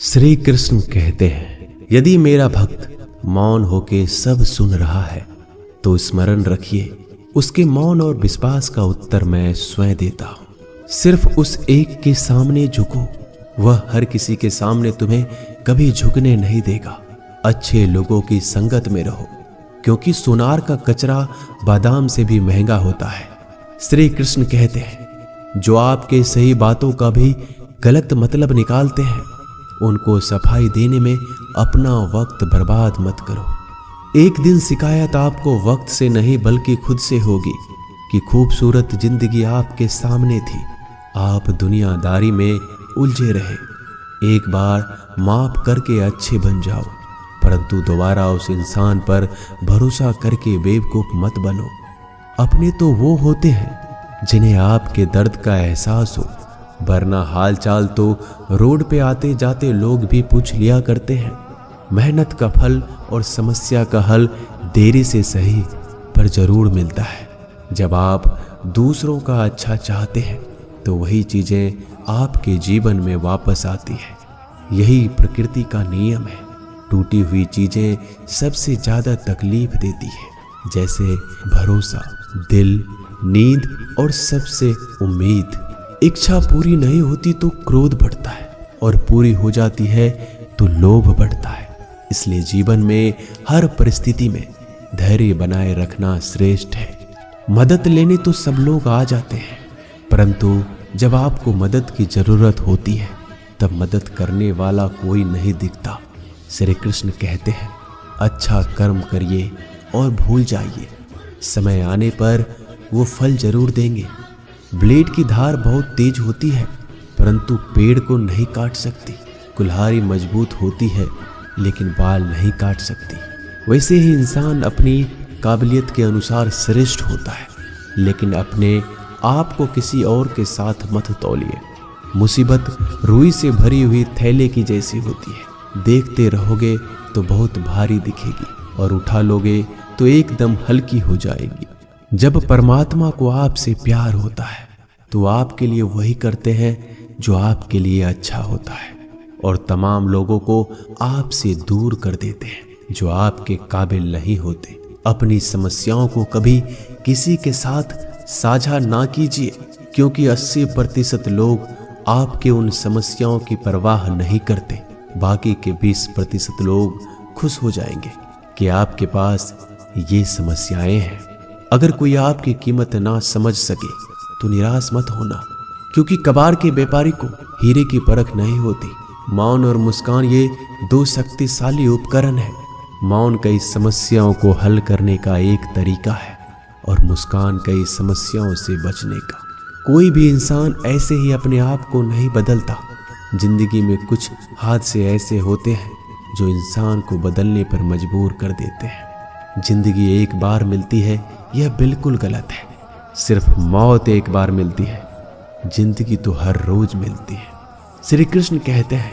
श्री कृष्ण कहते हैं, यदि मेरा भक्त मौन होके सब सुन रहा है तो स्मरण रखिए, उसके मौन और विश्वास का उत्तर मैं स्वयं देता हूं। सिर्फ उस एक के सामने झुको, वह हर किसी के सामने तुम्हें कभी झुकने नहीं देगा। अच्छे लोगों की संगत में रहो, क्योंकि सोनार का कचरा बादाम से भी महंगा होता है। श्री कृष्ण कहते हैं, जो आपके सही बातों का भी गलत मतलब निकालते हैं, उनको सफाई देने में अपना वक्त बर्बाद मत करो। एक दिन शिकायत आपको वक्त से नहीं बल्कि खुद से होगी कि खूबसूरत जिंदगी आपके सामने थी, आप दुनियादारी में उलझे रहे। एक बार माफ करके अच्छे बन जाओ, परंतु दोबारा उस इंसान पर भरोसा करके बेवकूफ मत बनो। अपने तो वो होते हैं जिन्हें आपके दर्द का एहसास हो, वरना हालचाल तो रोड पे आते जाते लोग भी पूछ लिया करते हैं। मेहनत का फल और समस्या का हल देरी से सही पर जरूर मिलता है। जब आप दूसरों का अच्छा चाहते हैं तो वही चीजें आपके जीवन में वापस आती है। यही प्रकृति का नियम है। टूटी हुई चीजें सबसे ज्यादा तकलीफ देती है, जैसे भरोसा, दिल, नींद और सबसे उम्मीद। इच्छा पूरी नहीं होती तो क्रोध बढ़ता है, और पूरी हो जाती है तो लोभ बढ़ता है। इसलिए जीवन में हर परिस्थिति में धैर्य बनाए रखना श्रेष्ठ है। मदद लेने तो सब लोग आ जाते हैं, परंतु जब आपको मदद की जरूरत होती है तब मदद करने वाला कोई नहीं दिखता। श्री कृष्ण कहते हैं, अच्छा कर्म करिए और भूल जाइए, समय आने पर वो फल जरूर देंगे। ब्लेड की धार बहुत तेज होती है, परंतु पेड़ को नहीं काट सकती। कुल्हाड़ी मजबूत होती है, लेकिन बाल नहीं काट सकती। वैसे ही इंसान अपनी काबिलियत के अनुसार श्रेष्ठ होता है, लेकिन अपने आप को किसी और के साथ मत तौलिए। मुसीबत रुई से भरी हुई थैले की जैसी होती है, देखते रहोगे तो बहुत भारी दिखेगी और उठा लोगे तो एकदम हल्की हो जाएगी। जब परमात्मा को आपसे प्यार होता है तो आपके लिए वही करते हैं जो आपके लिए अच्छा होता है, और तमाम लोगों को आपसे दूर कर देते हैं जो आपके काबिल नहीं होते। अपनी समस्याओं को कभी किसी के साथ साझा ना कीजिए, क्योंकि 80% लोग आपके उन समस्याओं की परवाह नहीं करते। बाकी के 20% लोग खुश हो जाएंगे कि आपके पास ये समस्याएं हैं। अगर कोई आपकी कीमत ना समझ सके तो निराश मत होना, क्योंकि कबाड़ के व्यापारी को हीरे की परख नहीं होती। मौन और मुस्कान ये दो शक्तिशाली उपकरण है। मौन कई समस्याओं को हल करने का एक तरीका है, और मुस्कान कई समस्याओं से बचने का। कोई भी इंसान ऐसे ही अपने आप को नहीं बदलता। जिंदगी में कुछ हादसे ऐसे होते हैं जो इंसान को बदलने पर मजबूर कर देते हैं। जिंदगी एक बार मिलती है, यह बिल्कुल गलत है। सिर्फ मौत एक बार मिलती है, जिंदगी तो हर रोज मिलती है। श्री कृष्ण कहते हैं,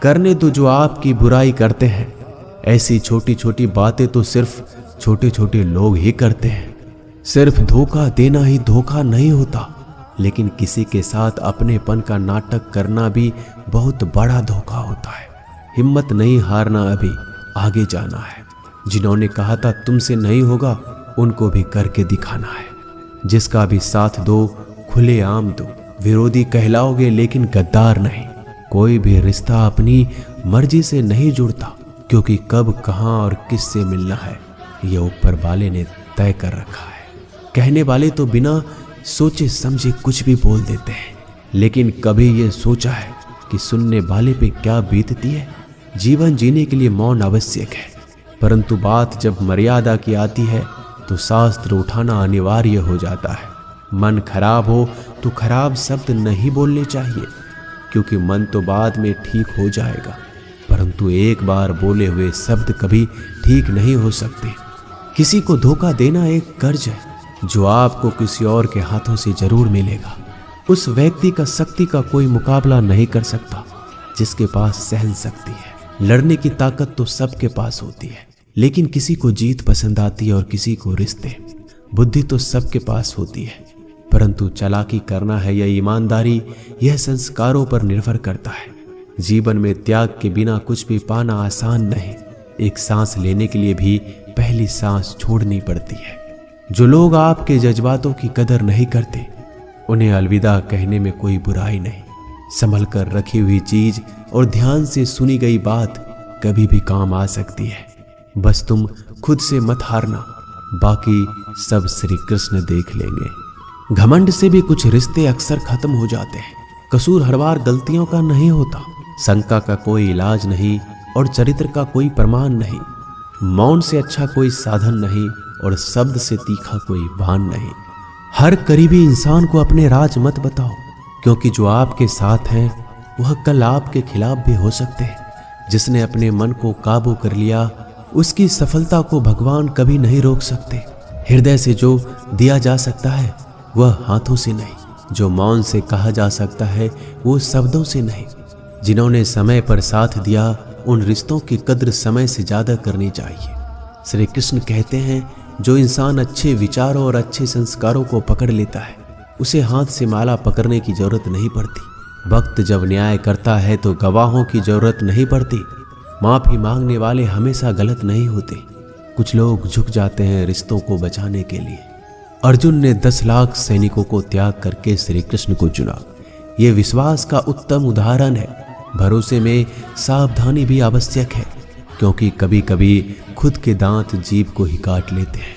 करने दो जो आपकी बुराई करते हैं। ऐसी छोटी छोटी बातें तो सिर्फ छोटे छोटे लोग ही करते हैं। सिर्फ धोखा देना ही धोखा नहीं होता, लेकिन किसी के साथ अपनेपन का नाटक करना भी बहुत बड़ा धोखा होता है। हिम्मत नहीं हारना, अभी आगे जाना है। जिन्होंने कहा था तुमसे नहीं होगा, उनको भी करके दिखाना है। जिसका भी साथ दो, खुले आम दो। विरोधी कहलाओगे लेकिन गद्दार नहीं। कोई भी रिश्ता अपनी मर्जी से नहीं जुड़ता, क्योंकि कब, कहां और किससे मिलना है यह ऊपर वाले ने तय कर रखा है। कहने वाले तो बिना सोचे समझे कुछ भी बोल देते हैं, लेकिन कभी ये सोचा है कि सुनने वाले पे क्या बीतती है। जीवन जीने के लिए मौन आवश्यक है, परंतु बात जब मर्यादा की आती है तो शास्त्र उठाना अनिवार्य हो जाता है। मन खराब हो तो खराब शब्द नहीं बोलने चाहिए, क्योंकि मन तो बाद में ठीक हो जाएगा, परंतु एक बार बोले हुए शब्द कभी ठीक नहीं हो सकते। किसी को धोखा देना एक कर्ज है जो आपको किसी और के हाथों से जरूर मिलेगा। उस व्यक्ति का शक्ति का कोई मुकाबला नहीं कर सकता जिसके पास सहन शक्ति है। लड़ने की ताकत तो सबके पास होती है, लेकिन किसी को जीत पसंद आती है और किसी को रिश्ते। बुद्धि तो सबके पास होती है, परंतु चालाकी करना है या ईमानदारी, यह संस्कारों पर निर्भर करता है। जीवन में त्याग के बिना कुछ भी पाना आसान नहीं। एक सांस लेने के लिए भी पहली सांस छोड़नी पड़ती है। जो लोग आपके जज्बातों की कदर नहीं करते, उन्हें अलविदा कहने में कोई बुराई नहीं। संभल कर रखी हुई चीज और ध्यान से सुनी गई बात कभी भी काम आ सकती है। बस तुम खुद से मत हारना, बाकी सब श्री कृष्ण देख लेंगे। घमंड से भी कुछ रिश्ते अक्सर खत्म हो जाते हैं। कसूर हर बार गलतियों का नहीं होता। शंका का कोई इलाज नहीं और चरित्र का कोई प्रमाण नहीं। मौन से अच्छा कोई साधन नहीं और शब्द से तीखा कोई बाण नहीं। हर करीबी इंसान को अपने राज मत बताओ, क्योंकि जो आपके साथ हैं वह कल आपके खिलाफ भी हो सकते हैं। जिसने अपने मन को काबू कर लिया, उसकी सफलता को भगवान कभी नहीं रोक सकते। हृदय से जो दिया जा सकता है वह हाथों से नहीं। जो मौन से कहा जा सकता है वो शब्दों से नहीं। जिन्होंने समय पर साथ दिया, उन रिश्तों की कद्र समय से ज्यादा करनी चाहिए। श्री कृष्ण कहते हैं, जो इंसान अच्छे विचारों और अच्छे संस्कारों को पकड़ लेता है, उसे हाथ से माला पकड़ने की जरूरत नहीं पड़ती। वक्त जब न्याय करता है तो गवाहों की जरूरत नहीं पड़ती। माफी मांगने वाले हमेशा गलत नहीं होते। कुछ लोग झुक जाते हैं रिश्तों को बचाने के लिए। अर्जुन ने 10 लाख सैनिकों को त्याग करके श्री कृष्ण को चुना। ये विश्वास का उत्तम उदाहरण है। भरोसे में सावधानी भी आवश्यक है, क्योंकि कभी कभी खुद के दांत जीभ को ही काट लेते हैं।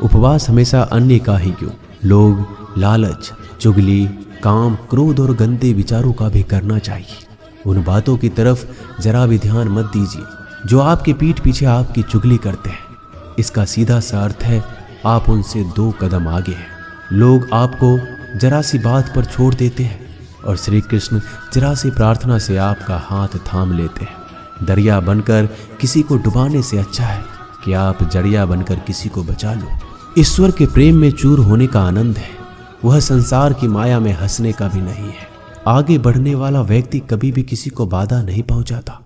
उपवास हमेशा अन्य का ही क्यों, लोग लालच, चुगली, काम, क्रोध और गंदे विचारों का भी करना चाहिए। उन बातों की तरफ जरा भी ध्यान मत दीजिए जो आपके पीठ पीछे आपकी चुगली करते हैं। इसका सीधा सा अर्थ है आप उनसे 2 कदम आगे हैं। लोग आपको जरा सी बात पर छोड़ देते हैं और श्री कृष्ण जरा सी प्रार्थना से आपका हाथ थाम लेते हैं। दरिया बनकर किसी को डुबाने से अच्छा है कि आप जड़िया बनकर किसी को बचा लो। ईश्वर के प्रेम में चूर होने का आनंद है, वह संसार की माया में हंसने का भी नहीं है। आगे बढ़ने वाला व्यक्ति कभी भी किसी को बाधा नहीं पहुंचाता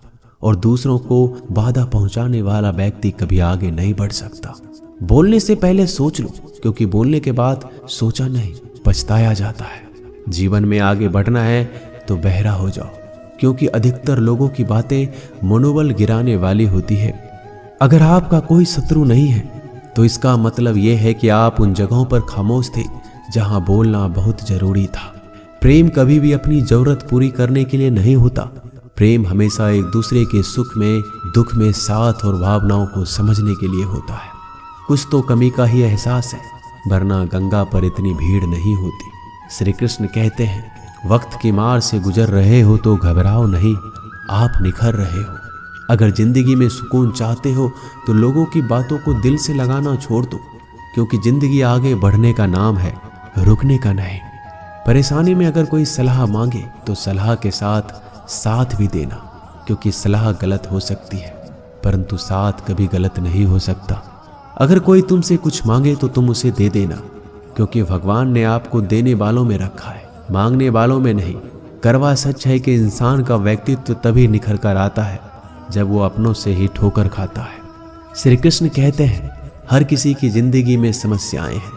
और दूसरों को बाधा पहुंचाने वाला व्यक्ति कभी आगे नहीं बढ़ सकता। बोलने से पहले सोच लो, क्योंकि बोलने के बाद सोचा नहीं पछताया जाता है। जीवन में आगे बढ़ना है तो बहरा हो जाओ, क्योंकि अधिकतर लोगों की बातें मनोबल गिराने वाली होती है। अगर आपका कोई शत्रु नहीं है तो इसका मतलब यह है कि आप उन जगहों पर खामोश थे जहां बोलना बहुत जरूरी था। प्रेम कभी भी अपनी जरूरत पूरी करने के लिए नहीं होता। प्रेम हमेशा एक दूसरे के सुख में, दुख में साथ और भावनाओं को समझने के लिए होता है। कुछ तो कमी का ही एहसास है, वरना गंगा पर इतनी भीड़ नहीं होती। श्री कृष्ण कहते हैं, वक्त की मार से गुजर रहे हो तो घबराओ नहीं, आप निखर रहे हो। अगर जिंदगी में सुकून चाहते हो तो लोगों की बातों को दिल से लगाना छोड़ दो, क्योंकि जिंदगी आगे बढ़ने का नाम है, रुकने का नहीं। परेशानी में अगर कोई सलाह मांगे तो सलाह के साथ भी देना, क्योंकि सलाह गलत हो सकती है परंतु साथ कभी गलत नहीं हो सकता। अगर कोई तुमसे कुछ मांगे तो तुम उसे दे देना, क्योंकि भगवान ने आपको देने वालों में रखा है, मांगने वालों में नहीं। करवा सच है कि इंसान का व्यक्तित्व तभी निखर कर आता है जब वो अपनों से ही ठोकर खाता है। श्री कृष्ण कहते हैं, हर किसी की जिंदगी में समस्याएं हैं,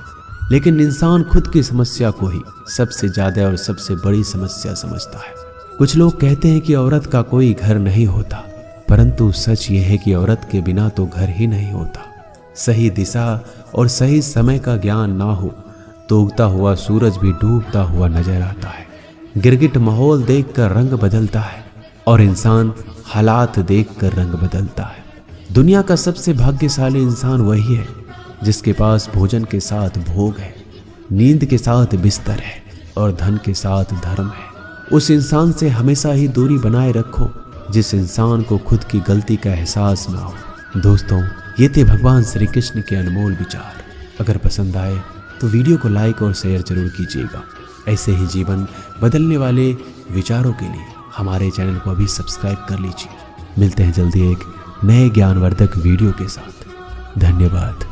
लेकिन इंसान खुद की समस्या को ही सबसे ज्यादा और सबसे बड़ी समस्या समझता है। कुछ लोग कहते हैं कि औरत का कोई घर नहीं होता, परंतु सच ये है कि औरत के बिना तो घर ही नहीं होता। सही दिशा और सही समय का ज्ञान ना हो तो उगता हुआ सूरज भी डूबता हुआ नजर आता है। गिरगिट माहौल देखकर रंग बदलता है और इंसान हालात देखकर रंग बदलता है। दुनिया का सबसे भाग्यशाली इंसान वही है जिसके पास भोजन के साथ भोग है, नींद के साथ बिस्तर है और धन के साथ धर्म है। उस इंसान से हमेशा ही दूरी बनाए रखो जिस इंसान को खुद की गलती का एहसास ना हो। दोस्तों, ये थे भगवान श्री कृष्ण के अनमोल विचार। अगर पसंद आए तो वीडियो को लाइक और शेयर जरूर कीजिएगा। ऐसे ही जीवन बदलने वाले विचारों के लिए हमारे चैनल को अभी सब्सक्राइब कर लीजिए। मिलते हैं जल्दी एक नए ज्ञानवर्धक वीडियो के साथ। धन्यवाद।